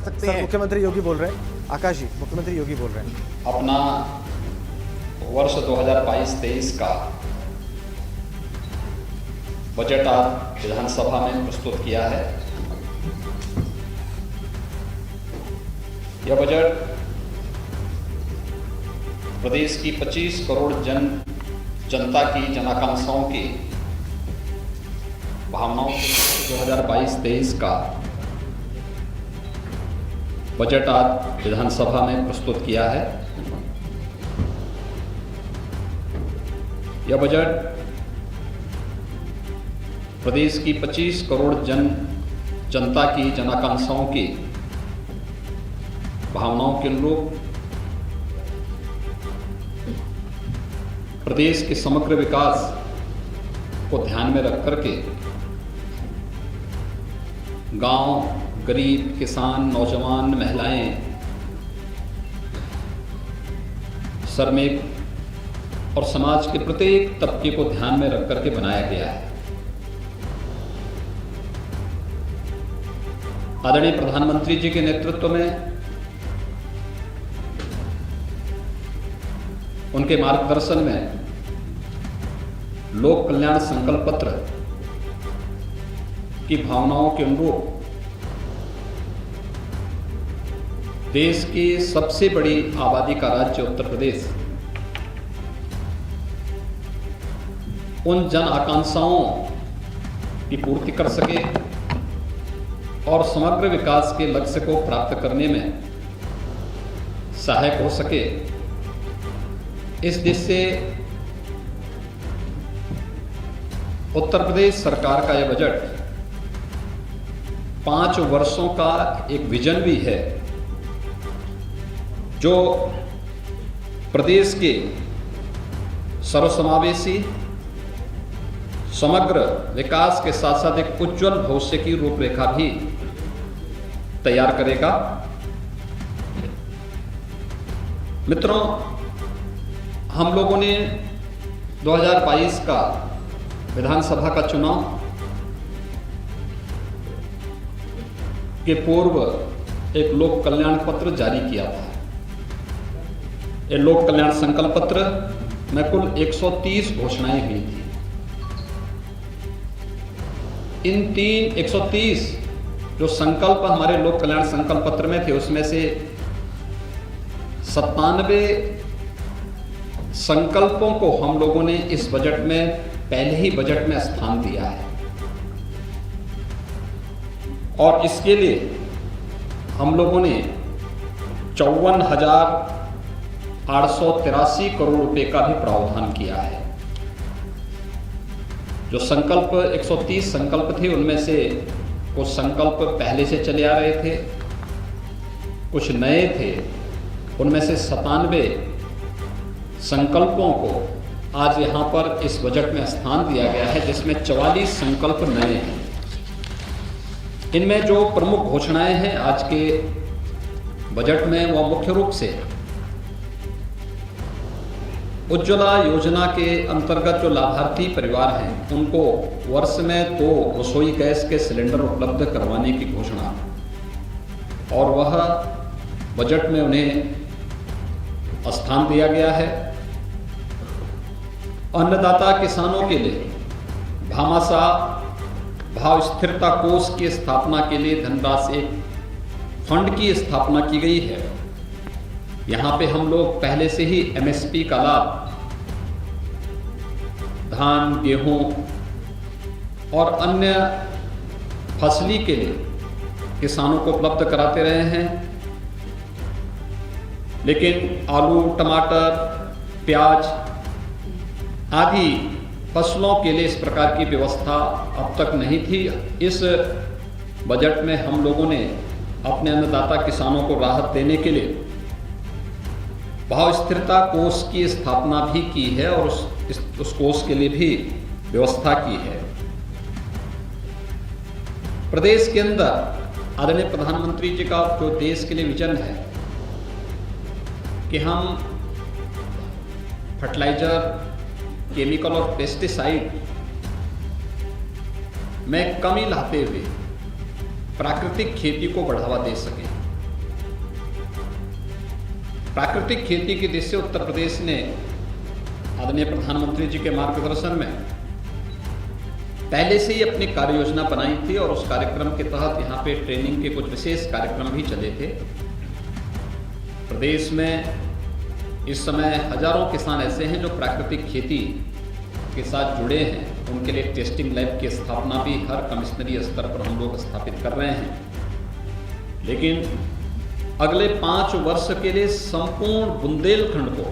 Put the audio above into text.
सकते सर हैं। मुख्यमंत्री योगी बोल रहे हैं। आकाश जी, मुख्यमंत्री योगी बोल रहे हैं। अपना वर्ष 2022-23 का बजट आज विधानसभा में प्रस्तुत किया है। यह बजट प्रदेश की 25 करोड़ जनता की जनाकांक्षाओं की भावनाओं 2022-23 का बजट आज विधानसभा में प्रस्तुत किया है। यह बजट प्रदेश की 25 करोड़ जनता की जनाकांक्षाओं की भावनाओं के अनुरूप प्रदेश के समग्र विकास को ध्यान में रख करके गांव, गरीब, किसान, नौजवान, महिलाएं, श्रमिक और समाज के प्रत्येक तबके को ध्यान में रख करके बनाया गया है। आदरणीय प्रधानमंत्री जी के नेतृत्व में, उनके मार्गदर्शन में लोक कल्याण संकल्प पत्र की भावनाओं के अनुरूप देश की सबसे बड़ी आबादी का राज्य उत्तर प्रदेश उन जन आकांक्षाओं की पूर्ति कर सके और समग्र विकास के लक्ष्य को प्राप्त करने में सहायक हो सके, इस दिशा से उत्तर प्रदेश सरकार का यह बजट 5 वर्षों का एक विजन भी है, जो प्रदेश के सर्वसमावेशी समग्र विकास के साथ साथ एक उज्जवल भविष्य की रूपरेखा भी तैयार करेगा। मित्रों, हम लोगों ने 2022 का विधानसभा का चुनाव के पूर्व एक लोक कल्याण पत्र जारी किया था। ये लोक कल्याण संकल्प पत्र में कुल 130 घोषणाएं हुई थी। इन 130 जो संकल्प हमारे लोक कल्याण संकल्प पत्र में थे, उसमें से 97 संकल्पों को हम लोगों ने इस बजट में, पहले ही बजट में स्थान दिया है और इसके लिए हम लोगों ने 54,883 करोड़ रुपए का भी प्रावधान किया है। जो संकल्प 130 संकल्प थे, उनमें से कुछ संकल्प पहले से चले आ रहे थे, कुछ नए थे। उनमें से 97 संकल्पों को आज यहाँ पर इस बजट में स्थान दिया गया है, जिसमें 44 संकल्प नए हैं। इनमें जो प्रमुख घोषणाएं हैं आज के बजट में, वह मुख्य रूप से उज्ज्वला योजना के अंतर्गत जो लाभार्थी परिवार हैं, उनको वर्ष में 2 रसोई गैस के सिलेंडर उपलब्ध करवाने की घोषणा, और वह बजट में उन्हें स्थान दिया गया है। अन्नदाता किसानों के लिए भामाशाह भाव स्थिरता कोष की स्थापना के लिए धनराशि, एक फंड की स्थापना की गई है। यहाँ पे हम लोग पहले से ही MSP का लाभ धान, गेहूं और अन्य फसली के लिए किसानों को उपलब्ध कराते रहे हैं, लेकिन आलू, टमाटर, प्याज आदि फसलों के लिए इस प्रकार की व्यवस्था अब तक नहीं थी। इस बजट में हम लोगों ने अपने अन्नदाता किसानों को राहत देने के लिए भाव स्थिरता कोष की स्थापना भी की है और उस कोष के लिए भी व्यवस्था की है। प्रदेश के अंदर आदरणीय प्रधानमंत्री जी का जो देश के लिए विजन है कि हम फर्टिलाइजर, केमिकल और पेस्टिसाइड में कमी लाते हुए प्राकृतिक खेती को बढ़ावा दे सकें। प्राकृतिक खेती की दिशा से उत्तर प्रदेश ने आदरणीय प्रधानमंत्री जी के मार्गदर्शन में पहले से ही अपनी कार्य योजना बनाई थी और उस कार्यक्रम के तहत यहाँ पे ट्रेनिंग के कुछ विशेष कार्यक्रम भी चले थे। प्रदेश में इस समय हजारों किसान ऐसे हैं जो प्राकृतिक खेती के साथ जुड़े हैं। उनके लिए टेस्टिंग लैब की स्थापना भी हर कमिश्नरी स्तर पर हम लोग स्थापित कर रहे हैं। लेकिन अगले 5 वर्ष के लिए संपूर्ण बुंदेलखंड को